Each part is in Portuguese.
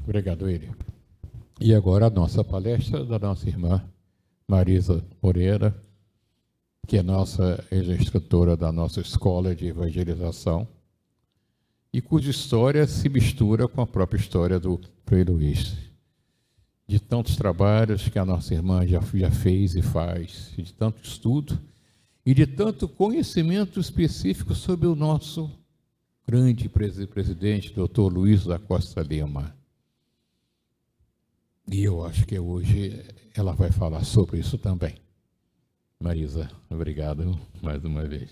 Obrigado, Eli. E agora a nossa palestra da nossa irmã Marisa Moreira, que é nossa ex-instrutora da nossa escola de evangelização e cuja história se mistura com a própria história do Frei Luís. De tantos trabalhos que a nossa irmã já fez e faz, de tanto estudo e de tanto conhecimento específico sobre o nosso grande presidente, Dr. Luís da Costa Lima. E eu acho que hoje ela vai falar sobre isso também. Marisa, obrigado mais uma vez.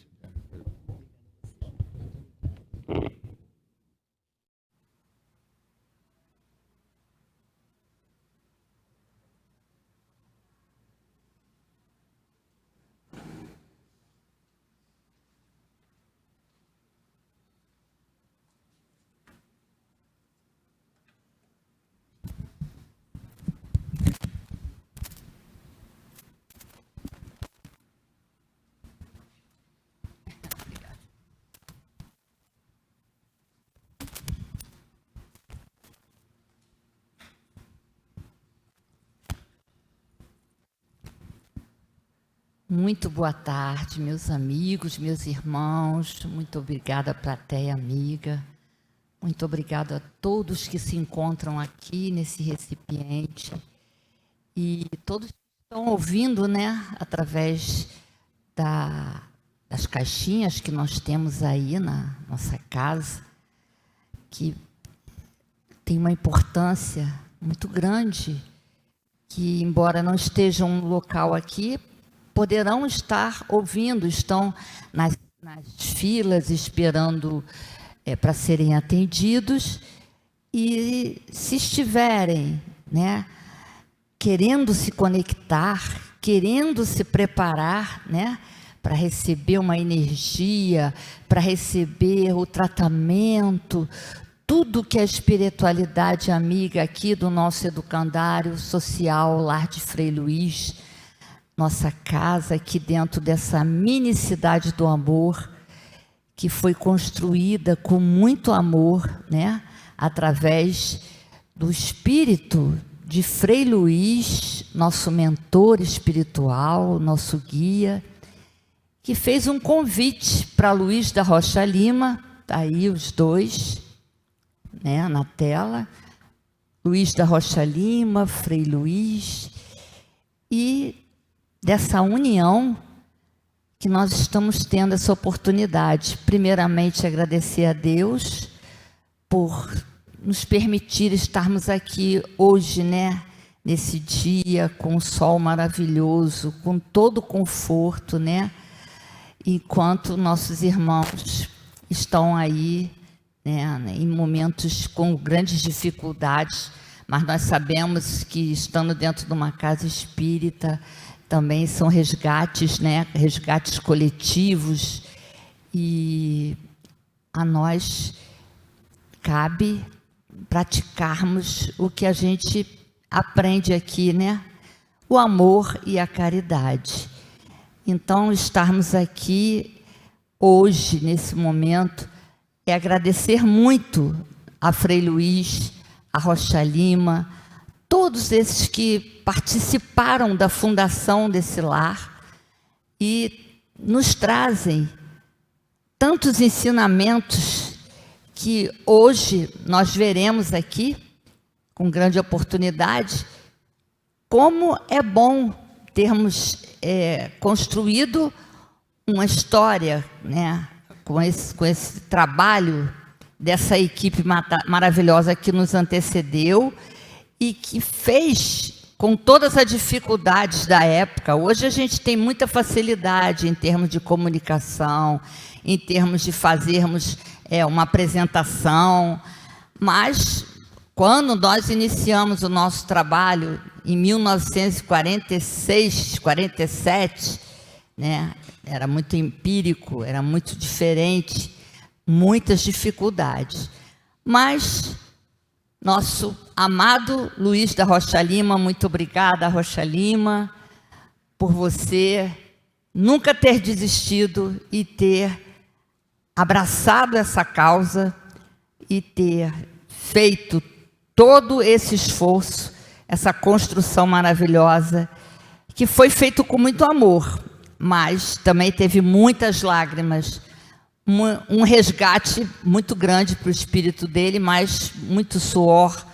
Muito boa tarde, meus amigos, meus irmãos. Muito obrigada, plateia amiga. Muito obrigada a todos que se encontram aqui nesse recipiente. E todos que estão ouvindo, né, através das caixinhas que nós temos aí na nossa casa, que tem uma importância muito grande, que, embora não estejam no local aqui, poderão estar ouvindo, estão nas filas esperando para serem atendidos, e se estiverem, né, querendo se conectar, querendo se preparar, né, para receber uma energia, para receber o tratamento, tudo que a espiritualidade amiga aqui do nosso educandário social Lar de Frei Luís, nossa casa aqui dentro dessa mini cidade do amor, que foi construída com muito amor, né, através do espírito de Frei Luís, nosso mentor espiritual, nosso guia, que fez um convite para Luís da Rocha Lima, tá aí os dois, né, na tela, Luís da Rocha Lima, Frei Luís, e dessa união que nós estamos tendo essa oportunidade. Primeiramente, agradecer a Deus por nos permitir estarmos aqui hoje, né, nesse dia, com o sol maravilhoso, com todo o conforto, né, enquanto nossos irmãos estão aí, né, em momentos com grandes dificuldades, mas nós sabemos que, estando dentro de uma casa espírita, também são resgates, né, resgates coletivos, e a nós cabe praticarmos o que a gente aprende aqui, né, o amor e a caridade. Então, estarmos aqui hoje, nesse momento, é agradecer muito a Frei Luís, a Rocha Lima, todos esses que participaram da fundação desse lar e nos trazem tantos ensinamentos que hoje nós veremos aqui, com grande oportunidade, como é bom termos construído uma história, né, com esse trabalho dessa equipe maravilhosa que nos antecedeu e que fez com todas as dificuldades da época. Hoje a gente tem muita facilidade em termos de comunicação, em termos de fazermos uma apresentação, mas quando nós iniciamos o nosso trabalho em 1946, 47, né, era muito empírico, era muito diferente, muitas dificuldades. Mas nosso amado Luís da Rocha Lima, muito obrigada, Rocha Lima, por você nunca ter desistido e ter abraçado essa causa e ter feito todo esse esforço, essa construção maravilhosa, que foi feito com muito amor, mas também teve muitas lágrimas, um resgate muito grande para o espírito dele, mas muito suor,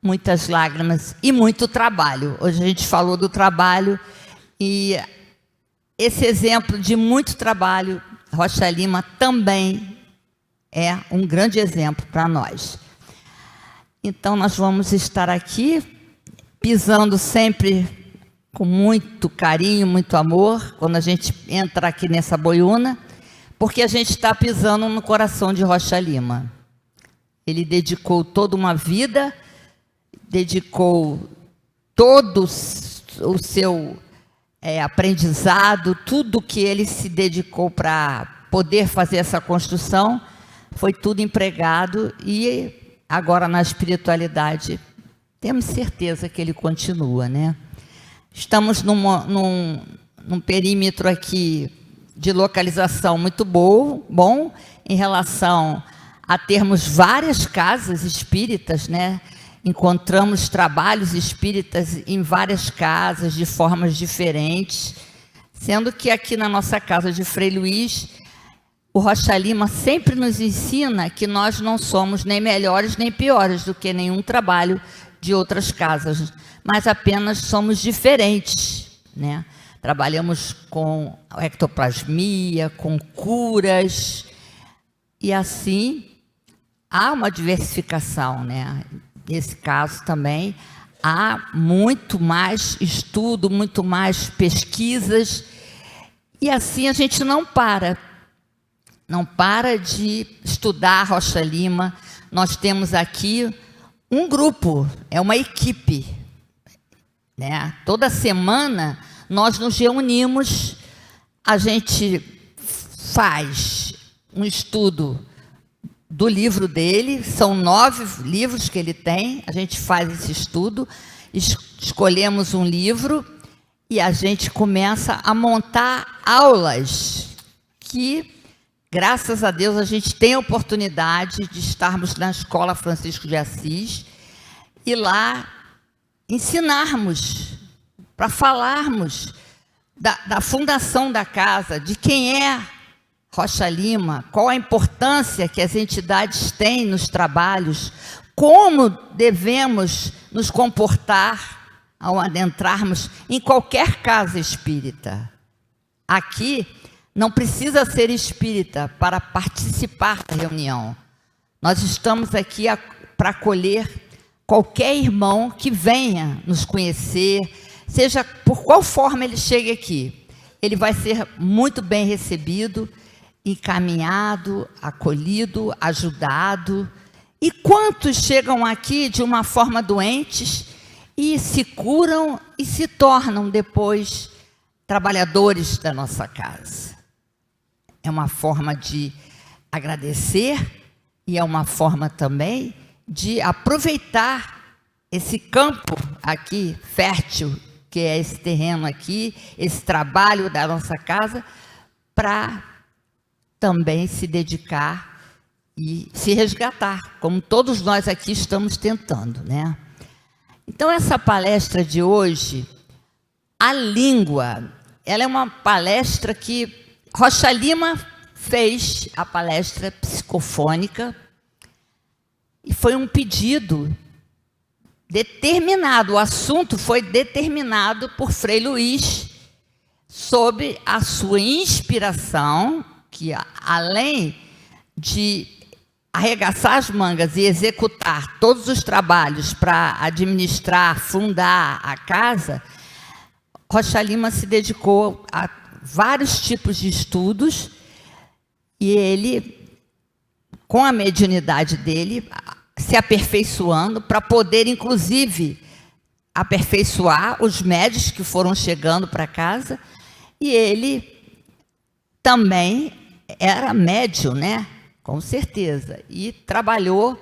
muitas lágrimas e muito trabalho. Hoje a gente falou do trabalho e esse exemplo de muito trabalho, Rocha Lima também é um grande exemplo para nós. Então nós vamos estar aqui pisando sempre com muito carinho, muito amor, quando a gente entra aqui nessa boiuna, porque a gente está pisando no coração de Rocha Lima. Ele dedicou toda uma vida, dedicou todo o seu aprendizado, tudo que ele se dedicou para poder fazer essa construção, foi tudo empregado e agora na espiritualidade temos certeza que ele continua, né? Estamos num perímetro aqui de localização muito bom em relação a termos várias casas espíritas, né? Encontramos trabalhos espíritas em várias casas, de formas diferentes, sendo que aqui na nossa casa de Frei Luís, o Rocha Lima sempre nos ensina que nós não somos nem melhores nem piores do que nenhum trabalho de outras casas, mas apenas somos diferentes, né? Trabalhamos com ectoplasmia, com curas, e assim há uma diversificação, né? Nesse caso também há muito mais estudo, muito mais pesquisas, e assim a gente não para de estudar Rocha Lima. Nós temos aqui um grupo, é uma equipe, né? Toda semana nós nos reunimos, a gente faz um estudo do livro dele, são 9 livros que ele tem, a gente faz esse estudo, escolhemos um livro e a gente começa a montar aulas que, graças a Deus, a gente tem a oportunidade de estarmos na Escola Francisco de Assis e lá ensinarmos, para falarmos da fundação da casa, de quem é Rocha Lima, qual a importância que as entidades têm nos trabalhos, como devemos nos comportar ao adentrarmos em qualquer casa espírita. Aqui não precisa ser espírita para participar da reunião. Nós estamos aqui para acolher qualquer irmão que venha nos conhecer, seja por qual forma ele chegue aqui. Ele vai ser muito bem recebido, encaminhado, acolhido, ajudado. E quantos chegam aqui de uma forma doentes e se curam e se tornam depois trabalhadores da nossa casa? É uma forma de agradecer e é uma forma também de aproveitar esse campo aqui fértil, que é esse terreno aqui, esse trabalho da nossa casa, para também se dedicar e se resgatar, como todos nós aqui estamos tentando, né? Então, essa palestra de hoje, a língua, ela é uma palestra que Rocha Lima fez, a palestra psicofônica, e foi um pedido determinado, o assunto foi determinado por Frei Luís, sob a sua inspiração, que além de arregaçar as mangas e executar todos os trabalhos para administrar, fundar a casa, Rocha Lima se dedicou a vários tipos de estudos e ele, com a mediunidade dele, se aperfeiçoando para poder, inclusive, aperfeiçoar os médios que foram chegando para casa, e ele também era médium, né? Com certeza, e trabalhou,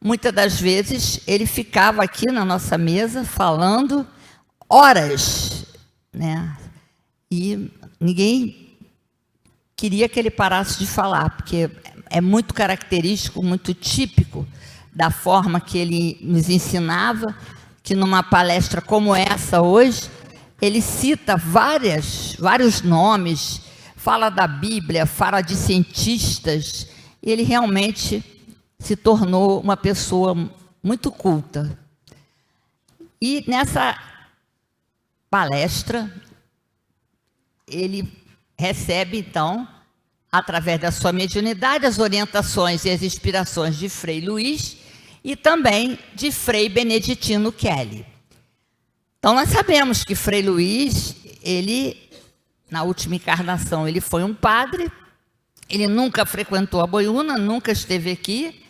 muitas das vezes, ele ficava aqui na nossa mesa falando horas, né? E ninguém queria que ele parasse de falar, porque é muito característico, muito típico da forma que ele nos ensinava, que numa palestra como essa hoje, ele cita vários nomes, fala da Bíblia, fala de cientistas. Ele realmente se tornou uma pessoa muito culta. E nessa palestra, ele recebe, então, através da sua mediunidade, as orientações e as inspirações de Frei Luiz e também de Frei Beneditino Kelly. Então, nós sabemos que Frei Luiz, ele, na última encarnação, ele foi um padre, ele nunca frequentou a Boiúna, nunca esteve aqui,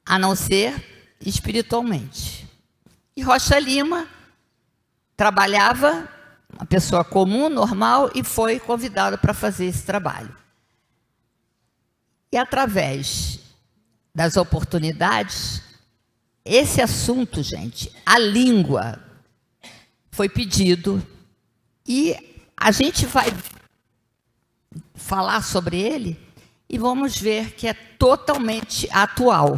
a não ser espiritualmente. E Rocha Lima trabalhava, uma pessoa comum, normal, e foi convidado para fazer esse trabalho. E através das oportunidades, esse assunto, gente, a língua, foi pedido, e a gente vai falar sobre ele, e vamos ver que é totalmente atual.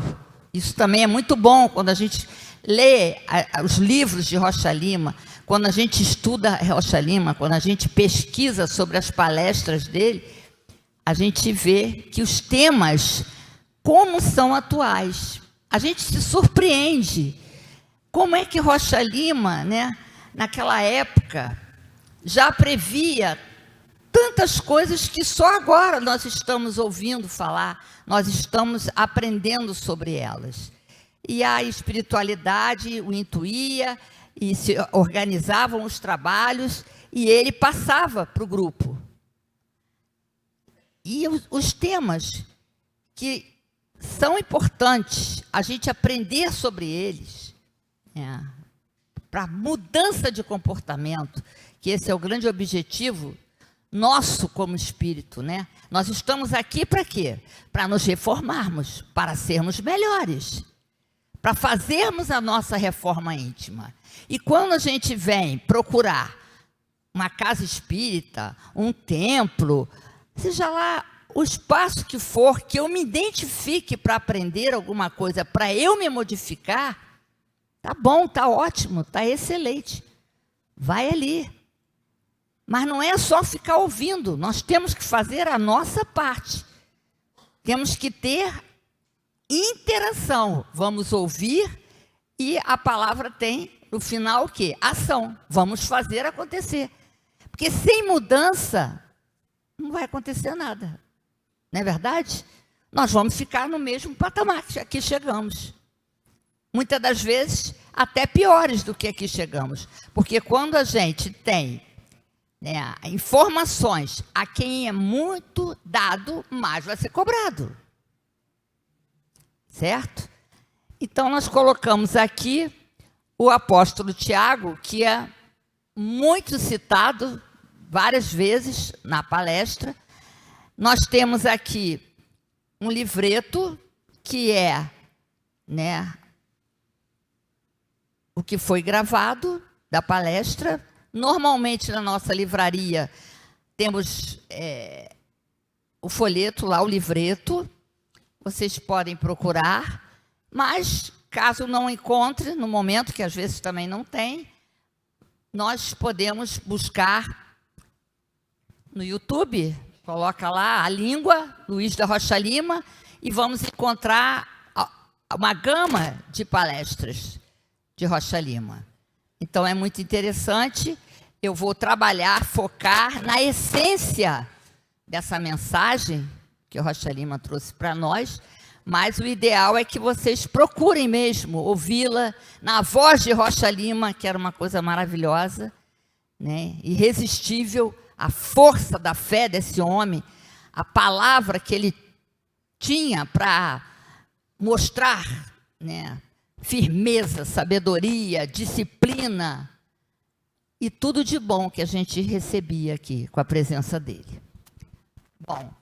Isso também é muito bom quando a gente lê os livros de Rocha Lima, quando a gente estuda Rocha Lima, quando a gente pesquisa sobre as palestras dele, a gente vê que os temas, como são atuais. A gente se surpreende. Como é que Rocha Lima, né, naquela época, já previa tantas coisas que só agora nós estamos ouvindo falar, nós estamos aprendendo sobre elas. E a espiritualidade o intuía, e se organizavam os trabalhos, e ele passava para o grupo. E os temas que são importantes a gente aprender sobre eles, para mudança de comportamento, que esse é o grande objetivo nosso como espírito, né? Nós estamos aqui para quê? Para nos reformarmos, para sermos melhores, para fazermos a nossa reforma íntima. E quando a gente vem procurar uma casa espírita, um templo, seja lá o espaço que for, que eu me identifique para aprender alguma coisa, para eu me modificar, tá bom, tá ótimo, tá excelente. Vai ali. Mas não é só ficar ouvindo, nós temos que fazer a nossa parte. Temos que ter interação. Vamos ouvir e a palavra tem, no final, o quê? Ação. Vamos fazer acontecer. Porque sem mudança, não vai acontecer nada. Não é verdade? Nós vamos ficar no mesmo patamar que aqui chegamos. Muitas das vezes, até piores do que aqui chegamos. Porque quando a gente tem informações a quem é muito dado, mais vai ser cobrado. Certo? Então, nós colocamos aqui o apóstolo Tiago, que é muito citado várias vezes na palestra. Nós temos aqui um livreto que é, o que foi gravado da palestra. Normalmente, na nossa livraria, temos o folheto lá, o livreto. Vocês podem procurar, mas caso não encontre, no momento, que às vezes também não tem, nós podemos buscar no YouTube, coloca lá a língua, Luiz da Rocha Lima, e vamos encontrar uma gama de palestras de Rocha Lima. Então, é muito interessante. Eu vou trabalhar, focar na essência dessa mensagem que o Rocha Lima trouxe para nós, mas o ideal é que vocês procurem mesmo ouvi-la na voz de Rocha Lima, que era uma coisa maravilhosa, irresistível, a força da fé desse homem, a palavra que ele tinha para mostrar, firmeza, sabedoria, disciplina e tudo de bom que a gente recebia aqui com a presença dele. Bom,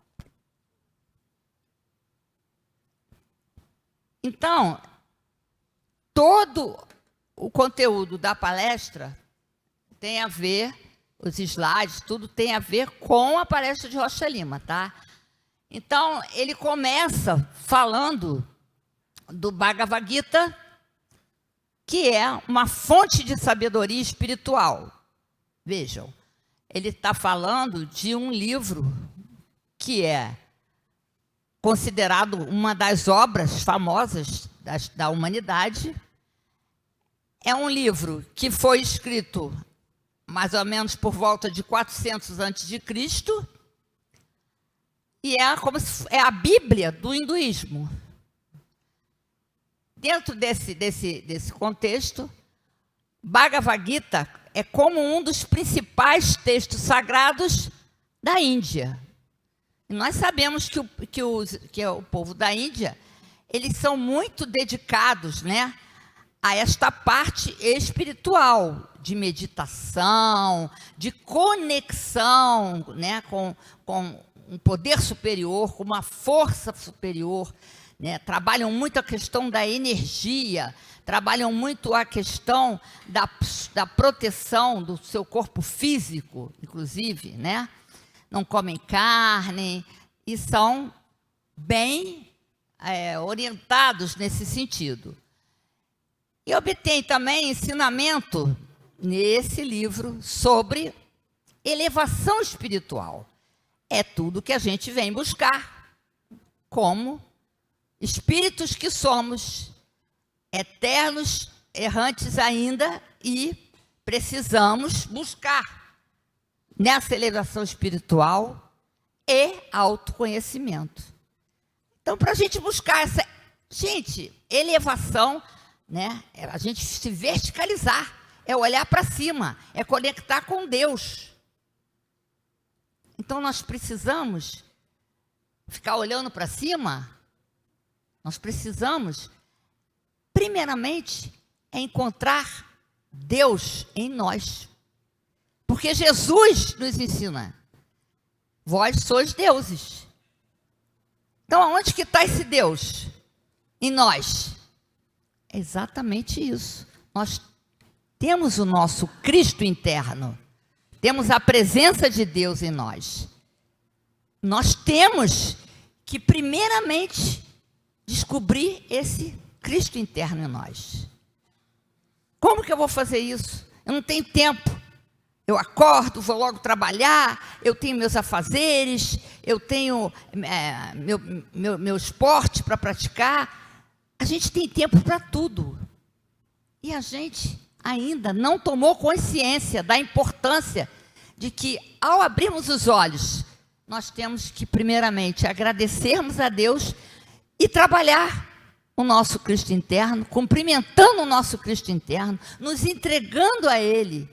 então, todo o conteúdo da palestra tem a ver, os slides, tudo tem a ver com a palestra de Rocha Lima, tá? Então, ele começa falando, do Bhagavad Gita, que é uma fonte de sabedoria espiritual. Vejam, ele está falando de um livro que é considerado uma das obras famosas da humanidade. É um livro que foi escrito mais ou menos por volta de 400 a.C., e é a Bíblia do hinduísmo. Dentro desse contexto, Bhagavad Gita é como um dos principais textos sagrados da Índia. E nós sabemos que o povo da Índia, eles são muito dedicados, né, a esta parte espiritual, de meditação, de conexão, né, com um poder superior, com uma força superior, né? Trabalham muito a questão da energia, trabalham muito a questão da proteção do seu corpo físico, inclusive, né? Não comem carne e são bem orientados nesse sentido. E obtém também ensinamento nesse livro sobre elevação espiritual. É tudo que a gente vem buscar, como espíritos que somos, eternos, errantes ainda, e precisamos buscar nessa elevação espiritual e autoconhecimento. Então, para a gente buscar essa, elevação, né, é a gente se verticalizar, é olhar para cima, é conectar com Deus. Então, nós precisamos ficar olhando para cima. Nós precisamos, primeiramente, encontrar Deus em nós. Porque Jesus nos ensina, vós sois deuses. Então, aonde que está esse Deus? Em nós. É exatamente isso. Nós temos o nosso Cristo interno. Temos a presença de Deus em nós. Nós temos que, primeiramente, descobrir esse Cristo interno em nós. Como que eu vou fazer isso? Eu não tenho tempo. Eu acordo, vou logo trabalhar, eu tenho meus afazeres, eu tenho meu esporte para praticar. A gente tem tempo para tudo. E a gente ainda não tomou consciência da importância de que, ao abrirmos os olhos, nós temos que, primeiramente, agradecermos a Deus e trabalhar o nosso Cristo interno, cumprimentando o nosso Cristo interno, nos entregando a Ele,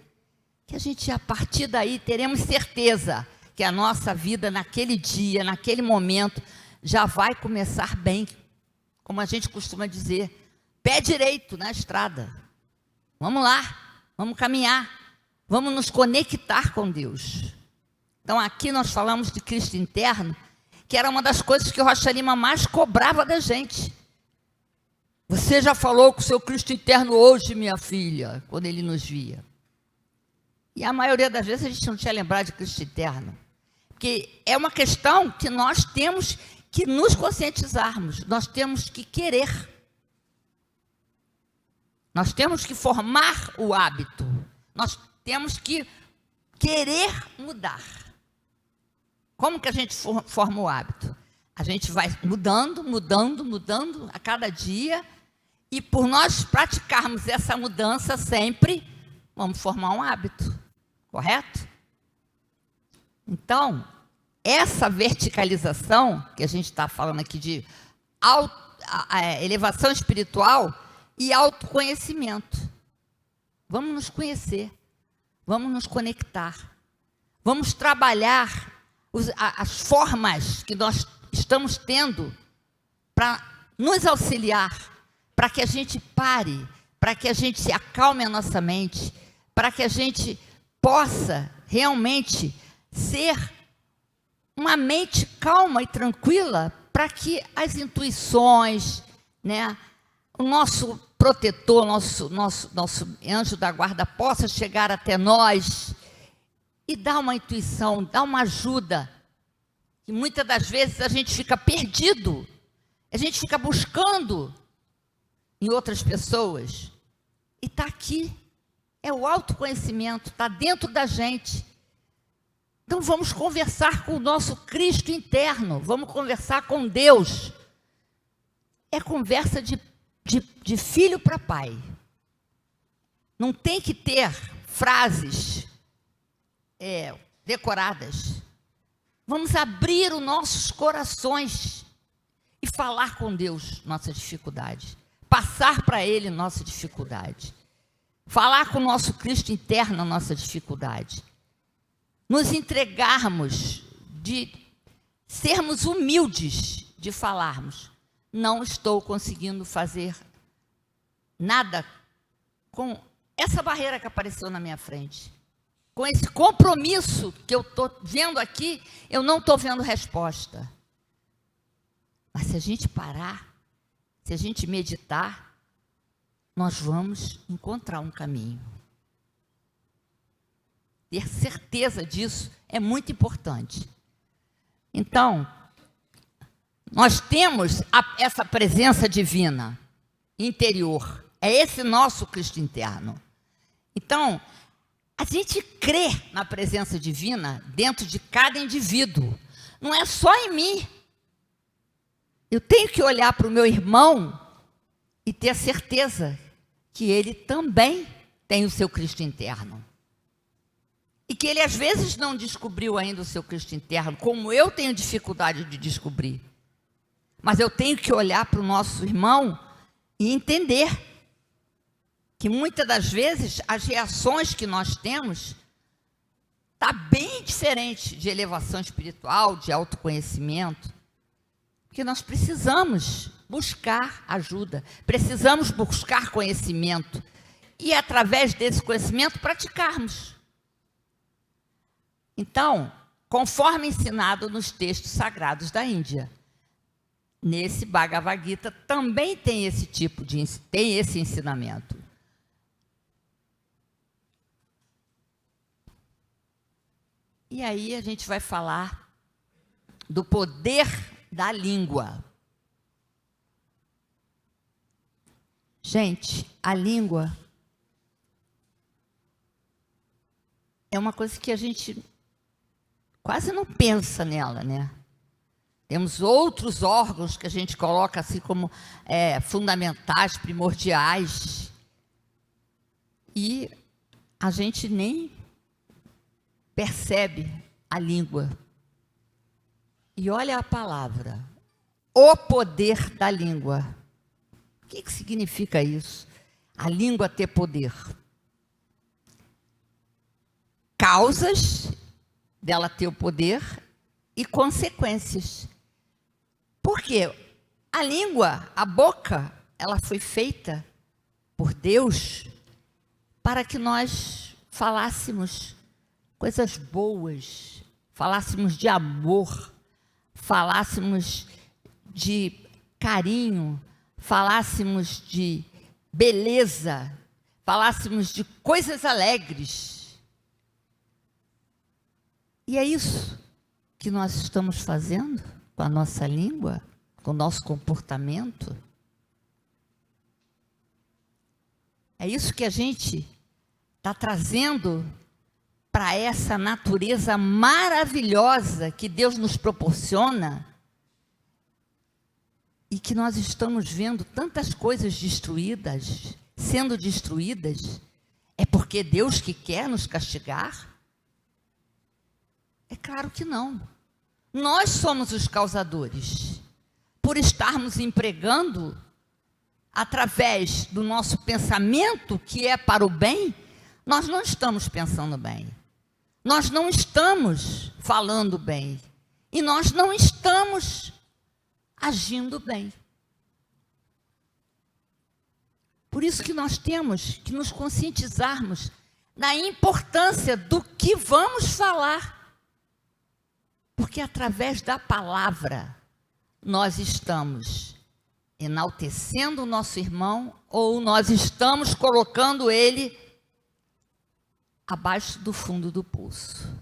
que a gente, a partir daí, teremos certeza que a nossa vida, naquele dia, naquele momento, já vai começar bem, como a gente costuma dizer, pé direito na estrada. Vamos lá, vamos caminhar, vamos nos conectar com Deus. Então, aqui nós falamos de Cristo interno, que era uma das coisas que o Rocha Lima mais cobrava da gente. Você já falou com o seu Cristo interno hoje, minha filha, quando ele nos via. E a maioria das vezes a gente não tinha lembrado de Cristo interno. Porque é uma questão que nós temos que nos conscientizarmos, nós temos que querer. Nós temos que formar o hábito, nós temos que querer mudar. Como que a gente forma o hábito? A gente vai mudando a cada dia, e por nós praticarmos essa mudança sempre, vamos formar um hábito, correto? Então, essa verticalização, que a gente está falando aqui de elevação espiritual e autoconhecimento. Vamos nos conhecer, vamos nos conectar, vamos trabalhar as formas que nós estamos tendo para nos auxiliar, para que a gente pare, para que a gente se acalme a nossa mente, para que a gente possa realmente ser uma mente calma e tranquila, para que as intuições, né, o nosso protetor, nosso anjo da guarda possa chegar até nós e dar uma intuição, dar uma ajuda. E muitas das vezes a gente fica perdido, a gente fica buscando em outras pessoas. E está aqui. É o autoconhecimento, está dentro da gente. Então vamos conversar com o nosso Cristo interno, vamos conversar com Deus. É conversa de filho para pai. Não tem que ter frases decoradas. Vamos abrir os nossos corações e falar com Deus nossa dificuldade. Passar para Ele nossa dificuldade. Falar com o nosso Cristo interno a nossa dificuldade. Nos entregarmos, de sermos humildes, de falarmos. Não estou conseguindo fazer nada com essa barreira que apareceu na minha frente. Com esse compromisso que eu estou vendo aqui, eu não estou vendo resposta. Mas se a gente parar, se a gente meditar, nós vamos encontrar um caminho. Ter certeza disso é muito importante. Então, nós temos essa presença divina interior. É esse nosso Cristo interno. Então, a gente crê na presença divina dentro de cada indivíduo. Não é só em mim. Eu tenho que olhar para o meu irmão e ter certeza que ele também tem o seu Cristo interno. E que ele, às vezes, não descobriu ainda o seu Cristo interno, como eu tenho dificuldade de descobrir. Mas eu tenho que olhar para o nosso irmão e entender que, muitas das vezes, as reações que nós temos está bem diferente de elevação espiritual, de autoconhecimento. Porque nós precisamos buscar ajuda, precisamos buscar conhecimento. E, através desse conhecimento, praticarmos. Então, conforme ensinado nos textos sagrados da Índia, nesse Bhagavad Gita também tem esse ensinamento. E aí a gente vai falar do poder da língua. Gente, a língua é uma coisa que a gente quase não pensa nela, né? Temos outros órgãos que a gente coloca assim como fundamentais, primordiais. E a gente nem percebe a língua. E olha a palavra, o poder da língua. O que significa isso? A língua ter poder. Causas dela ter o poder e consequências. Por quê? A língua, a boca, ela foi feita por Deus para que nós falássemos coisas boas, falássemos de amor, falássemos de carinho, falássemos de beleza, falássemos de coisas alegres. E é isso que nós estamos fazendo com a nossa língua, com o nosso comportamento. É isso que a gente está trazendo para essa natureza maravilhosa que Deus nos proporciona e que nós estamos vendo tantas coisas destruídas, sendo destruídas. É porque Deus que quer nos castigar? É claro que não. Nós somos os causadores. Por estarmos empregando, através do nosso pensamento, que é para o bem, nós não estamos pensando bem. Nós não estamos falando bem. E nós não estamos agindo bem. Por isso que nós temos que nos conscientizarmos da importância do que vamos falar. Porque através da palavra nós estamos enaltecendo o nosso irmão ou nós estamos colocando ele abaixo do fundo do poço.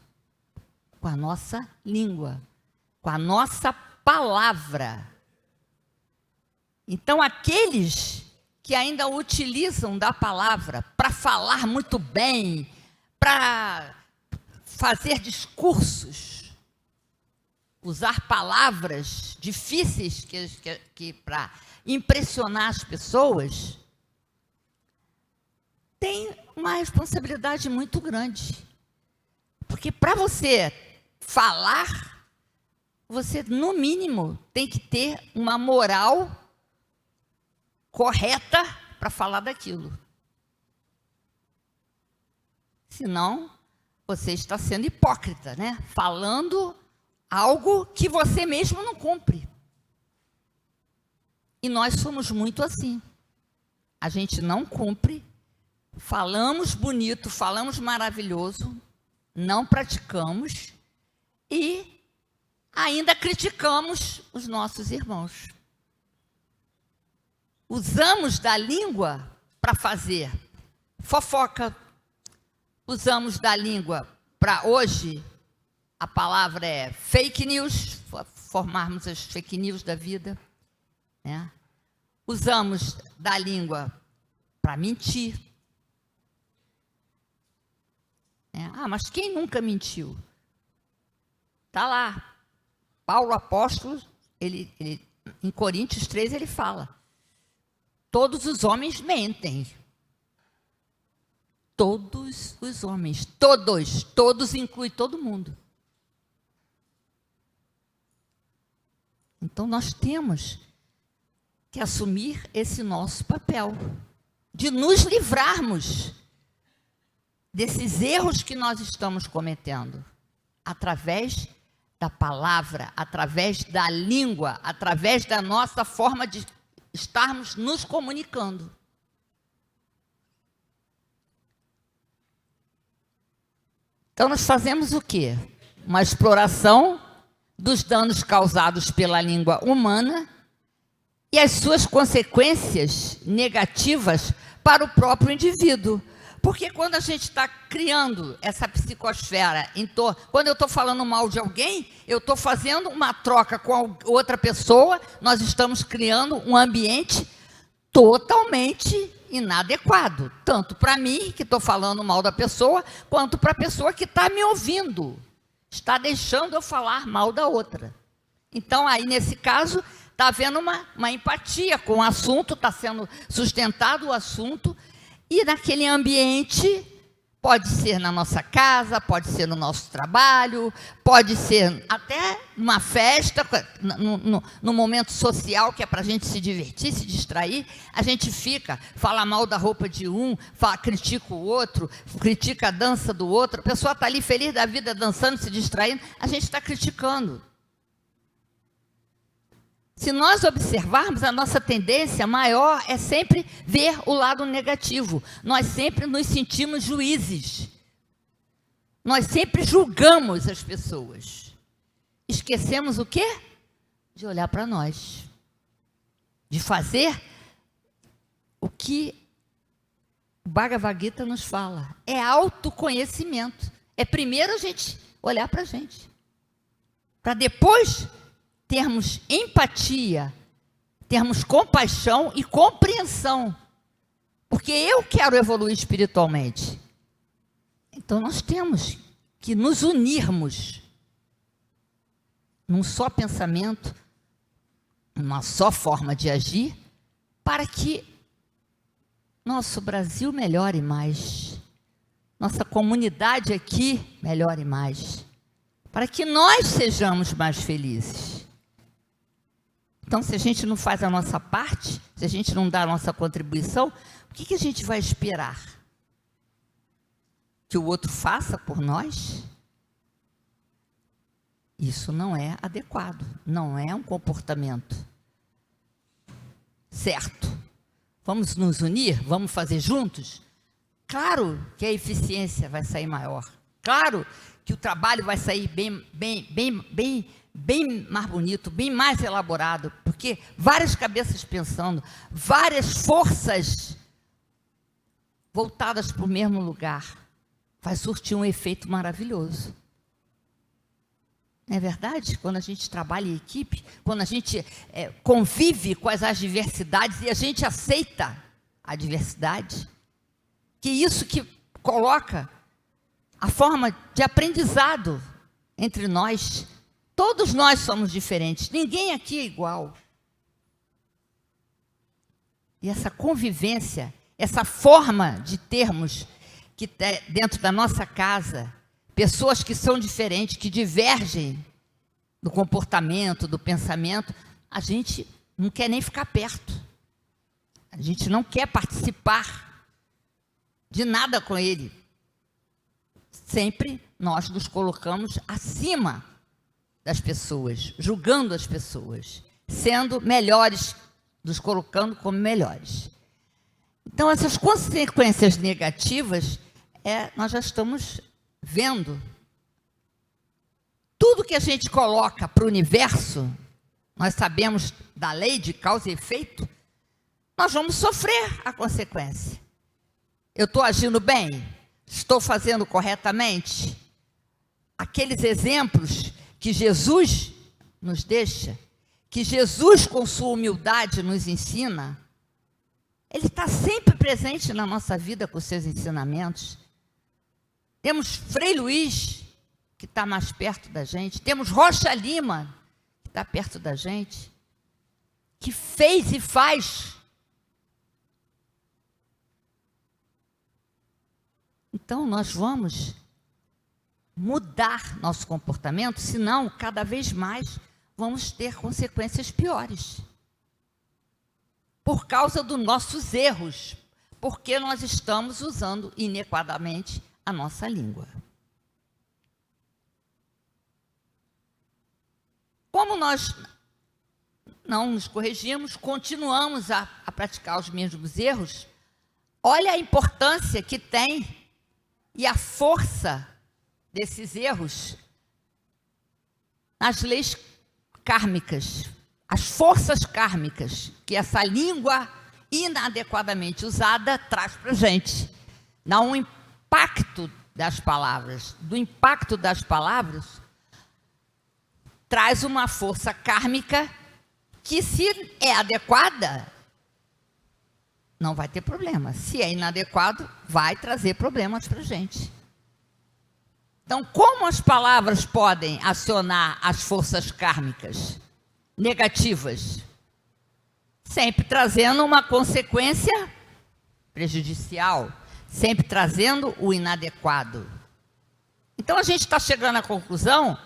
Com a nossa língua, com a nossa palavra. Então, aqueles que ainda utilizam da palavra para falar muito bem, para fazer discursos, usar palavras difíceis que para impressionar as pessoas, tem uma responsabilidade muito grande. Porque para você falar, você, no mínimo, tem que ter uma moral correta para falar daquilo. Senão, você está sendo hipócrita, né? Falando algo que você mesmo não cumpre. E nós somos muito assim. A gente não cumpre, falamos bonito, falamos maravilhoso, não praticamos e ainda criticamos os nossos irmãos. Usamos da língua para fazer fofoca, usamos da língua para hoje, a palavra é fake news, formarmos as fake news da vida, né? Usamos da língua para mentir. Mas quem nunca mentiu? Está lá. Paulo apóstolo, ele, em Coríntios 3, ele fala: todos os homens mentem. Todos os homens, todos inclui todo mundo. Então, nós temos que assumir esse nosso papel, de nos livrarmos desses erros que nós estamos cometendo, através da palavra, através da língua, através da nossa forma de estarmos nos comunicando. Então, nós fazemos o quê? Uma exploração dos danos causados pela língua humana e as suas consequências negativas para o próprio indivíduo. Porque quando a gente está criando essa psicosfera, quando eu estou falando mal de alguém, eu estou fazendo uma troca com outra pessoa, nós estamos criando um ambiente totalmente inadequado, tanto para mim, que estou falando mal da pessoa, quanto para a pessoa que está me ouvindo, está deixando eu falar mal da outra. Então, aí, nesse caso, está havendo uma empatia com o assunto, está sendo sustentado o assunto, e naquele ambiente, pode ser na nossa casa, pode ser no nosso trabalho, pode ser até numa festa, no momento social, que é para a gente se divertir, se distrair, a gente fala mal da roupa de um, critica o outro, critica a dança do outro, a pessoa está ali feliz da vida, dançando, se distraindo, a gente está criticando. Se nós observarmos, a nossa tendência maior é sempre ver o lado negativo. Nós sempre nos sentimos juízes. Nós sempre julgamos as pessoas. Esquecemos o quê? De olhar para nós. De fazer o que o Bhagavad Gita nos fala. É autoconhecimento. É primeiro a gente olhar para a gente. Para depois termos empatia, termos compaixão e compreensão. Porque eu quero evoluir espiritualmente. Então, nós temos que nos unirmos num só pensamento, numa só forma de agir, para que nosso Brasil melhore mais, nossa comunidade aqui melhore mais, para que nós sejamos mais felizes. Então, se a gente não faz a nossa parte, se a gente não dá a nossa contribuição, o que a gente vai esperar? Que o outro faça por nós? Isso não é adequado, não é um comportamento certo. Vamos nos unir? Vamos fazer juntos? Claro que a eficiência vai sair maior. Claro que o trabalho vai sair bem mais bonito, bem mais elaborado, porque várias cabeças pensando, várias forças voltadas para o mesmo lugar, vai surtir um efeito maravilhoso. Não é verdade? Quando a gente trabalha em equipe, quando a gente convive com as adversidades e a gente aceita a diversidade, que isso que coloca a forma de aprendizado entre nós. Todos nós somos diferentes, ninguém aqui é igual. E essa convivência, essa forma de termos que dentro da nossa casa, pessoas que são diferentes, que divergem do comportamento, do pensamento, a gente não quer nem ficar perto. A gente não quer participar de nada com ele. Sempre nós nos colocamos acima das pessoas, julgando as pessoas, sendo melhores, nos colocando como melhores. Então, essas consequências negativas, nós já estamos vendo. Tudo que a gente coloca para o universo, nós sabemos da lei de causa e efeito, nós vamos sofrer a consequência. Eu estou agindo bem? Estou fazendo corretamente? Aqueles exemplos que Jesus nos deixa, que Jesus, com sua humildade, nos ensina, ele está sempre presente na nossa vida com seus ensinamentos. Temos Frei Luís, que está mais perto da gente. Temos Rocha Lima, que está perto da gente, que fez e faz. Então, nós vamos mudar nosso comportamento, senão, cada vez mais, vamos ter consequências piores. Por causa dos nossos erros, porque nós estamos usando inadequadamente a nossa língua. Como nós não nos corrigimos, continuamos a praticar os mesmos erros, olha a importância que tem e a força desses erros nas leis kármicas, as forças kármicas que essa língua inadequadamente usada traz para a gente. Dá um impacto das palavras. Do impacto das palavras, traz uma força kármica que, se é adequada, não vai ter problema. Se é inadequado, vai trazer problemas para a gente. Então, como as palavras podem acionar as forças kármicas negativas? Sempre trazendo uma consequência prejudicial, sempre trazendo o inadequado. Então, a gente está chegando à conclusão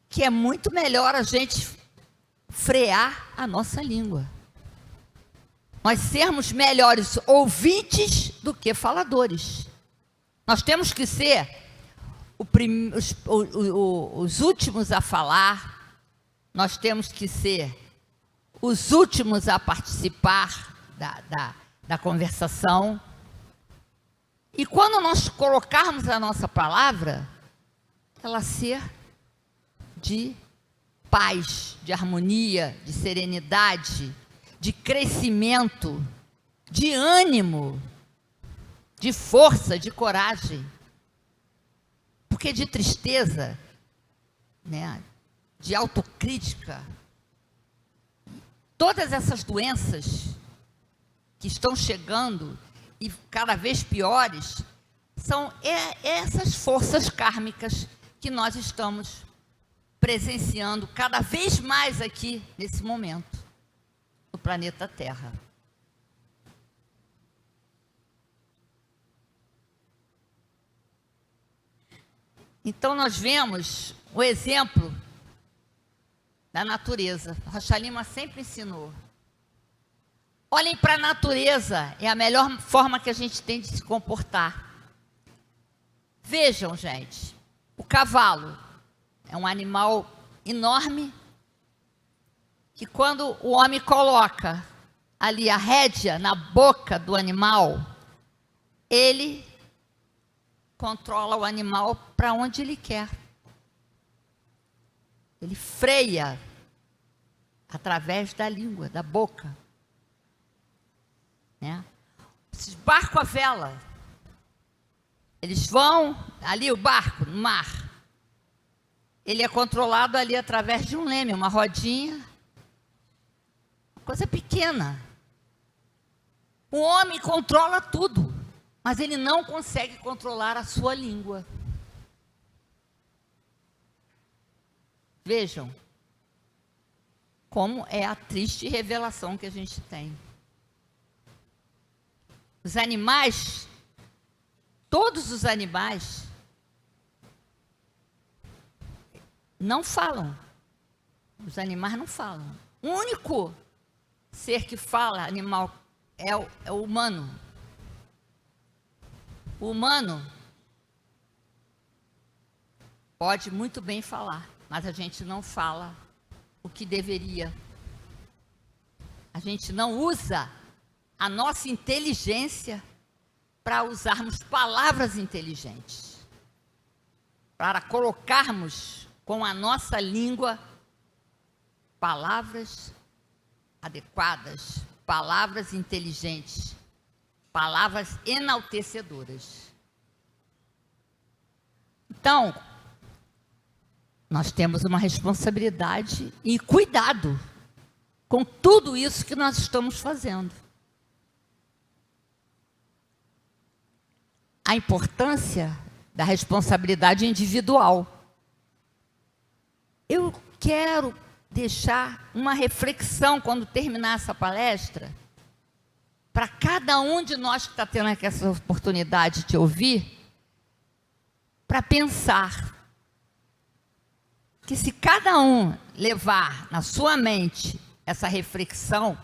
que é muito melhor a gente frear a nossa língua. Nós sermos melhores ouvintes do que faladores. Nós temos que ser os últimos a falar, nós temos que ser os últimos a participar da conversação. E quando nós colocarmos a nossa palavra, ela ser de paz, de harmonia, de serenidade, de crescimento, de ânimo, de força, de coragem. Porque de tristeza, né, de autocrítica, todas essas doenças que estão chegando e cada vez piores, são essas forças kármicas que nós estamos presenciando cada vez mais aqui nesse momento, no planeta Terra. Então, nós vemos o exemplo da natureza. Rocha Lima sempre ensinou. Olhem para a natureza, é a melhor forma que a gente tem de se comportar. Vejam, gente, o cavalo é um animal enorme que, quando o homem coloca ali a rédea na boca do animal, ele controla o animal para onde ele quer. Ele freia através da língua, da boca. Né? Esses barcos à vela, eles vão ali, o barco, no mar. Ele é controlado ali através de um leme, uma rodinha, uma coisa pequena. O homem controla tudo, mas ele não consegue controlar a sua língua. Vejam como é a triste revelação que a gente tem. Os animais, todos os animais, não falam. Os animais não falam. O único ser que fala, animal, é o humano. O humano pode muito bem falar, mas a gente não fala o que deveria. A gente não usa a nossa inteligência para usarmos palavras inteligentes, para colocarmos com a nossa língua palavras adequadas, palavras inteligentes, palavras enaltecedoras. Então, nós temos uma responsabilidade e cuidado com tudo isso que nós estamos fazendo. A importância da responsabilidade individual. Eu quero deixar uma reflexão quando terminar essa palestra, para cada um de nós que está tendo essa oportunidade de ouvir, para pensar que se cada um levar na sua mente essa reflexão,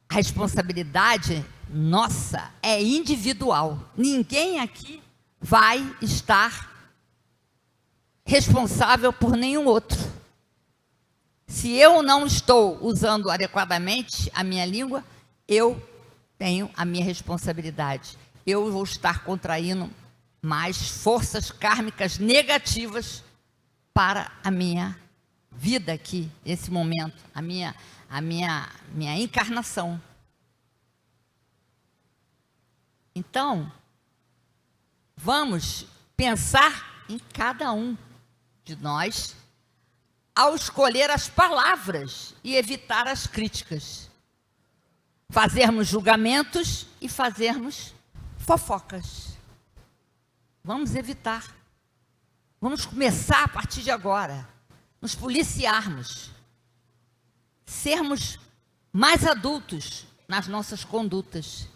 a responsabilidade nossa é individual. Ninguém aqui vai estar responsável por nenhum outro. Se eu não estou usando adequadamente a minha língua, eu tenho a minha responsabilidade. Eu vou estar contraindo mais forças kármicas negativas para a minha vida aqui, nesse momento, a minha encarnação. Então, vamos pensar em cada um de nós ao escolher as palavras e evitar as críticas. Fazermos julgamentos e fazermos fofocas. Vamos evitar. Vamos começar a partir de agora, nos policiarmos, sermos mais adultos nas nossas condutas,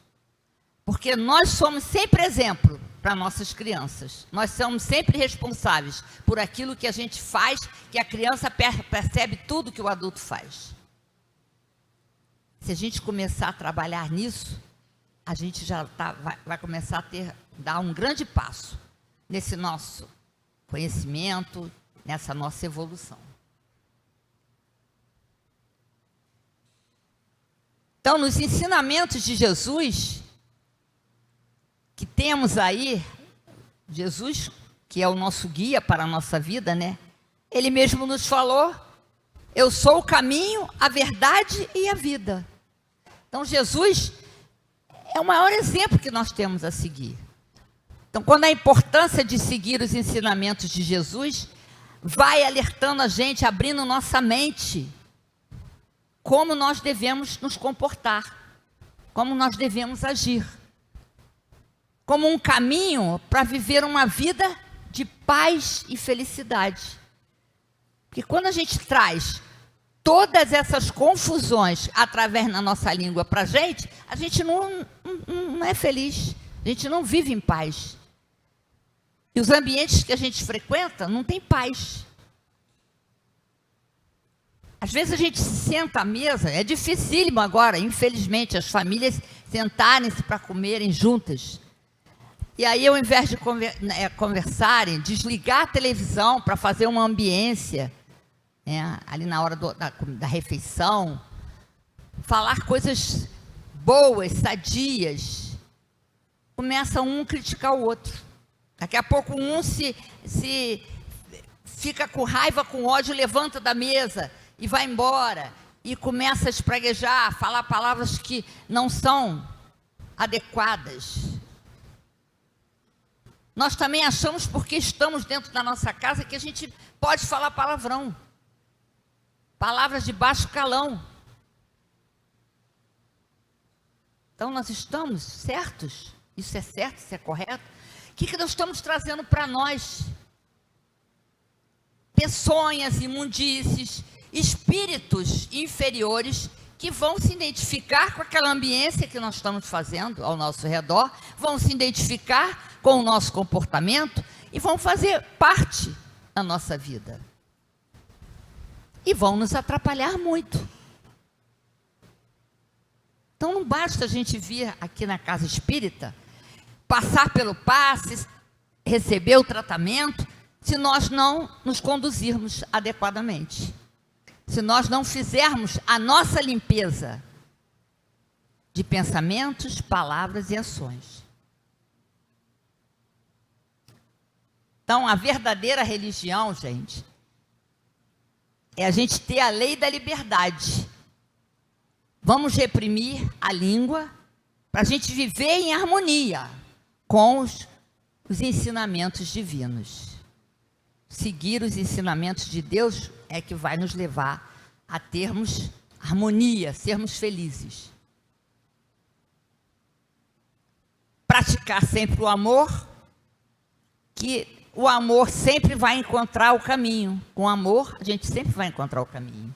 porque nós somos sempre exemplo para nossas crianças. Nós somos sempre responsáveis por aquilo que a gente faz, que a criança percebe tudo que o adulto faz. Se a gente começar a trabalhar nisso, a gente já vai começar a dar um grande passo nesse nosso conhecimento, nessa nossa evolução. Então, nos ensinamentos de Jesus, que temos aí, Jesus, que é o nosso guia para a nossa vida, né? Ele mesmo nos falou: eu sou o caminho, a verdade e a vida. Então, Jesus é o maior exemplo que nós temos a seguir. Então, quando a importância de seguir os ensinamentos de Jesus, vai alertando a gente, abrindo nossa mente, como nós devemos nos comportar, como nós devemos agir, como um caminho para viver uma vida de paz e felicidade. Porque quando a gente traz todas essas confusões através da nossa língua para a gente não é feliz, a gente não vive em paz. E os ambientes que a gente frequenta não tem paz. Às vezes a gente se senta à mesa, é dificílimo agora, infelizmente, as famílias sentarem-se para comerem juntas. E aí, ao invés de conversarem, desligar a televisão para fazer uma ambiência, ali na hora da refeição, falar coisas boas, sadias, começa um criticar o outro. Daqui a pouco um se fica com raiva, com ódio, levanta da mesa e vai embora, e começa a espraguejar, falar palavras que não são adequadas. Nós também achamos, porque estamos dentro da nossa casa, que a gente pode falar palavrão. Palavras de baixo calão. Então, nós estamos certos? Isso é certo, isso é correto? O que nós estamos trazendo para nós? Peçonhas, imundícies, espíritos inferiores que vão se identificar com aquela ambiência que nós estamos fazendo ao nosso redor, vão se identificar com o nosso comportamento e vão fazer parte da nossa vida. E vão nos atrapalhar muito. Então não basta a gente vir aqui na casa espírita, passar pelo passe, receber o tratamento, se nós não nos conduzirmos adequadamente. Se nós não fizermos a nossa limpeza de pensamentos, palavras e ações. Então, a verdadeira religião, gente, é a gente ter a lei da liberdade. Vamos reprimir a língua para a gente viver em harmonia com os ensinamentos divinos. Seguir os ensinamentos de Deus é que vai nos levar a termos harmonia, sermos felizes. Praticar sempre o amor, que o amor sempre vai encontrar o caminho. Com amor, a gente sempre vai encontrar o caminho.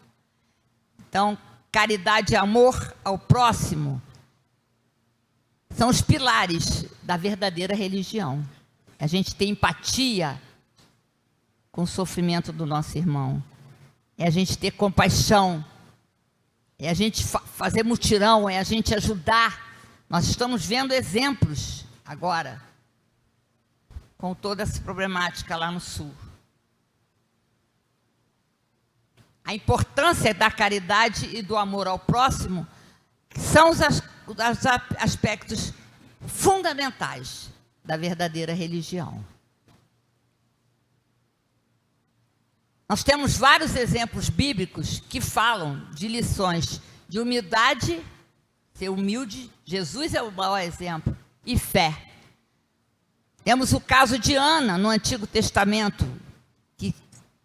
Então, caridade e amor ao próximo são os pilares da verdadeira religião. A gente tem empatia com o sofrimento do nosso irmão. É a gente ter compaixão. É a gente fazer mutirão, é a gente ajudar. Nós estamos vendo exemplos agora, com toda essa problemática lá no sul. A importância da caridade e do amor ao próximo são os aspectos fundamentais da verdadeira religião. Nós temos vários exemplos bíblicos que falam de lições de humildade, ser humilde, Jesus é o maior exemplo, e fé. Temos o caso de Ana, no Antigo Testamento, que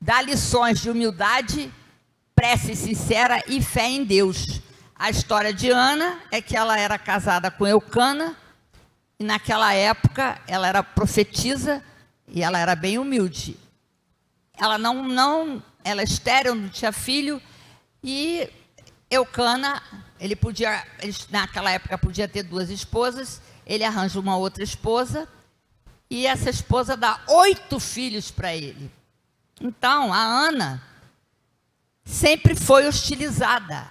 dá lições de humildade, prece sincera e fé em Deus. A história de Ana é que ela era casada com Eucana, e naquela época ela era profetisa e ela era bem humilde. Ela ela é estéril, não tinha filho, e Eucana, ele naquela época podia ter 2 esposas, ele arranja uma outra esposa, e essa esposa dá 8 filhos para ele. Então, a Ana sempre foi hostilizada.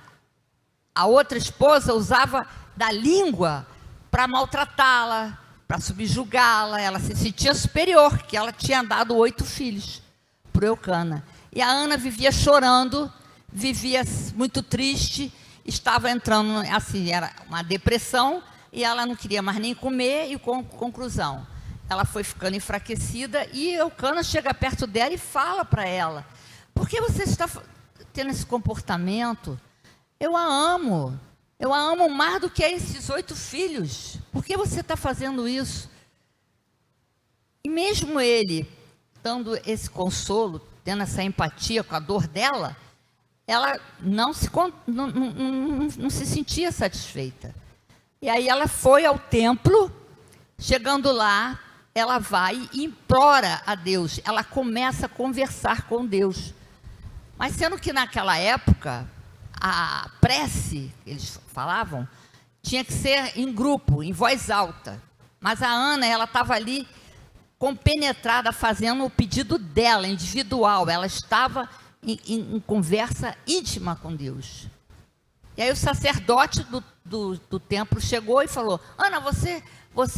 A outra esposa usava da língua para maltratá-la, para subjugá-la. Ela se sentia superior, que ela tinha dado 8 filhos para Eucana. E a Ana vivia chorando, vivia muito triste, estava entrando, assim, era uma depressão, e ela não queria mais nem comer, e conclusão, ela foi ficando enfraquecida, e Eucana chega perto dela e fala para ela: por que você está tendo esse comportamento? Eu a amo mais do que esses 8 filhos, por que você está fazendo isso? E mesmo ele dando esse consolo, tendo essa empatia com a dor dela, ela não se sentia satisfeita. E aí ela foi ao templo, chegando lá, ela vai e implora a Deus, ela começa a conversar com Deus. Mas sendo que naquela época, a prece, eles falavam, tinha que ser em grupo, em voz alta. Mas a Ana, ela estava ali compenetrada, fazendo o pedido dela, individual. Ela estava em conversa íntima com Deus. E aí o sacerdote do templo chegou e falou: Ana, você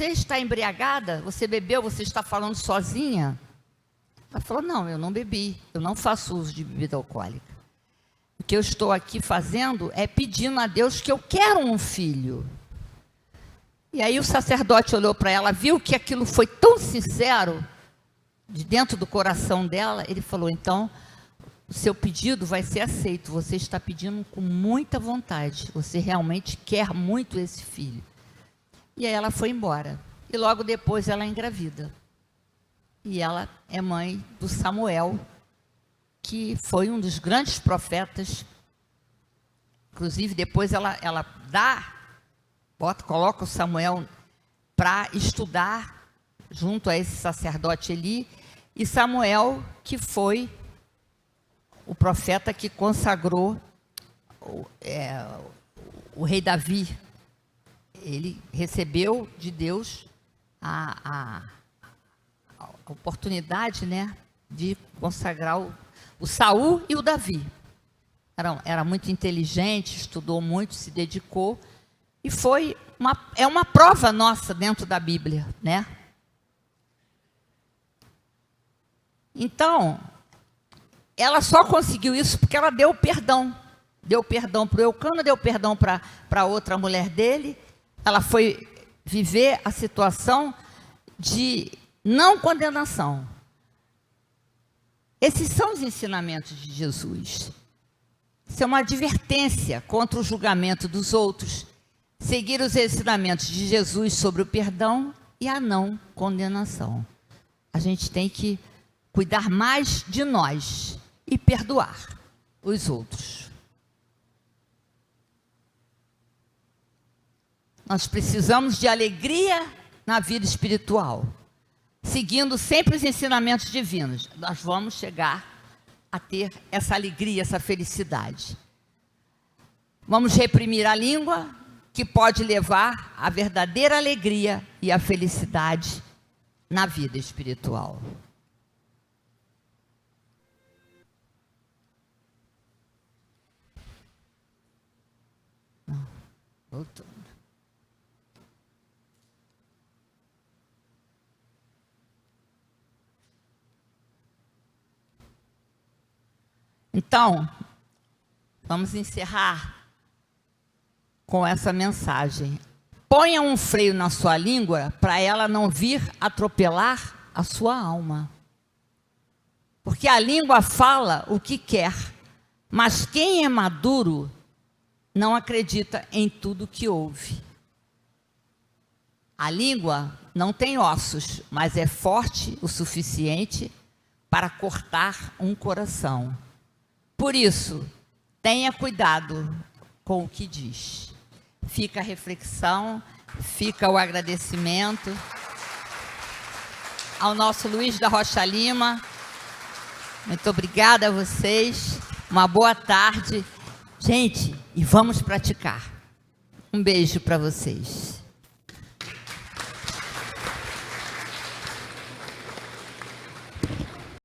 está embriagada? Você bebeu? Você está falando sozinha? Ela falou: não, eu não bebi, eu não faço uso de bebida alcoólica. O que eu estou aqui fazendo é pedindo a Deus que eu quero um filho. E aí o sacerdote olhou para ela, viu que aquilo foi tão sincero, de dentro do coração dela, ele falou: então, o seu pedido vai ser aceito, você está pedindo com muita vontade, você realmente quer muito esse filho. E aí ela foi embora, e logo depois ela engravida. E ela é mãe do Samuel, que foi um dos grandes profetas. Inclusive, depois ela dá coloca o Samuel para estudar junto a esse sacerdote Eli, e Samuel, que foi o profeta que consagrou o rei Davi. Ele recebeu de Deus a oportunidade, né, de consagrar o Saul e o Davi. Era muito inteligente, estudou muito, se dedicou, e é uma prova nossa dentro da Bíblia, né? Então, ela só conseguiu isso porque ela deu perdão. Deu perdão para o Eucana, deu perdão para outra mulher dele. Ela foi viver a situação de não condenação. Esses são os ensinamentos de Jesus. Isso é uma advertência contra o julgamento dos outros. Seguir os ensinamentos de Jesus sobre o perdão e a não condenação. A gente tem que cuidar mais de nós e perdoar os outros. Nós precisamos de alegria na vida espiritual. Seguindo sempre os ensinamentos divinos, nós vamos chegar a ter essa alegria, essa felicidade. Vamos reprimir a língua, que pode levar à verdadeira alegria e à felicidade na vida espiritual. Voltando. Então, vamos encerrar com essa mensagem. Ponha um freio na sua língua para ela não vir atropelar a sua alma. Porque a língua fala o que quer, mas quem é maduro não acredita em tudo que ouve. A língua não tem ossos, mas é forte o suficiente para cortar um coração. Por isso, tenha cuidado com o que diz. Fica a reflexão, fica o agradecimento ao nosso Luiz da Rocha Lima. Muito obrigada a vocês. Uma boa tarde. Gente, e vamos praticar. Um beijo para vocês.